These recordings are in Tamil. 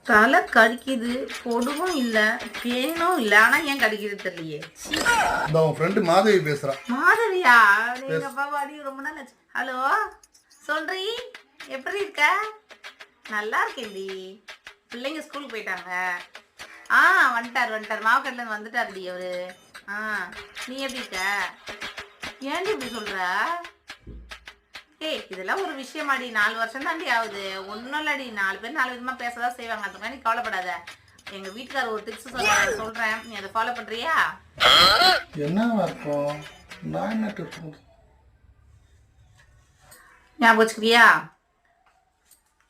தலை கடிக்குது, பொடுவும் இல்ல, பேனும் இல்ல, ஆனா ஏன் கடிக்குது தெரியலையே. உன் ஃப்ரெண்டு மாதவி பேசுறா. மாதவியா? எங்க அப்பா வாடி ரொம்ப நாள் ஆச்சு. ஹலோ சொல்றீ, எப்படி இருக்க? நல்லா இருக்கேன்டி. பிள்ளைங்க ஸ்கூலுக்கு போயிட்டாங்க. வந்துட்டார் மாவக்கட்டில இருந்து வந்துட்டாருடி அவரு. நீ எப்படி இருக்க? ஏன்டி இப்படி சொல்ற? ஏய், இதெல்லாம் ஒரு விஷயமாடி, 4 வருஷம் தாண்டி ஆகுது. ஒன்றும் இல்லடி, 4 பேர் 4 விதமாக பேசதான் செய்வாங்க. அந்த மாதிரி நீ கவலைப்படாத. எங்கள் வீட்டுக்காரர் ஒரு டிப்ஸ் சொல்கிறேன், நீ அதை ஃபாலோ பண்ணுறியா? என்ன இருக்கும்? நான் என்ன டிப்ஸ் ஞாபகம் வச்சுக்கிறியா?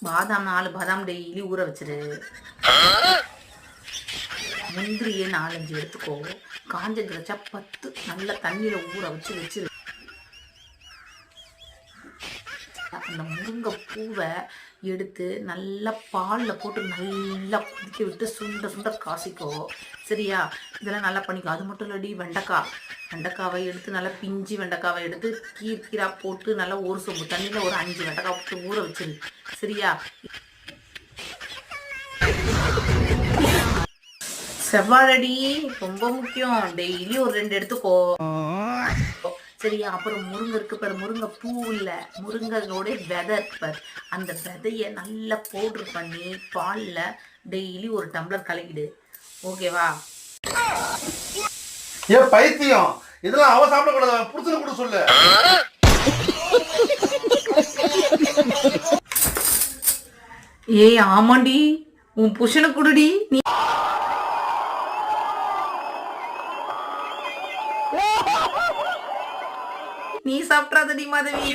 பாதாம் 4 பாதாம் டெய்லி ஊற வச்சிரு. முந்திரியே 4-5 எடுத்துக்கோ. காஞ்ச திராட்சை 10 நல்ல தண்ணியில் ஊற வச்சிரு. அந்த முருங்கை பூவை எடுத்து நல்லா பாலில் போட்டு நல்லா கொதிக்க விட்டு சுண்ட காசிக்கோ. சரியா? இதெல்லாம் நல்லா பண்ணிக்கோ. அது மட்டும் இல்லடி, வெண்டைக்காவை எடுத்து நல்லா பிஞ்சு வெண்டைக்காவை எடுத்து கீரா போட்டு நல்லா ஒரு சொம்பு தண்ணியில் ஒரு 5 வெண்டைக்காய் போட்டு ஊற வச்சிரு. சரியா? செவ்வாழடி ரொம்ப முக்கியம். டெய்லி ஒரு 2 எடுத்துக்கோ. சரியா? அப்புறம் முருங்கை இருக்கு பாரு, முருங்கை பூ இல்லை, முருங்கையோட விதை இருக்கு பாரு, அந்த விதையை நல்லா பவுடர் பண்ணி பாலில் டெய்லி ஒரு டம்ளர் கலக்கிடு. ஓகேவா? ஏன் பைத்தியம், இதெல்லாம் அவ சாப்பிடக்கூடாது, புடிச்சு கூட சொல்லு. ஏய் ஆமாண்டி, உன் புருஷனை குடுடி. நீ சாப்பிட்றாதடி மாதவி.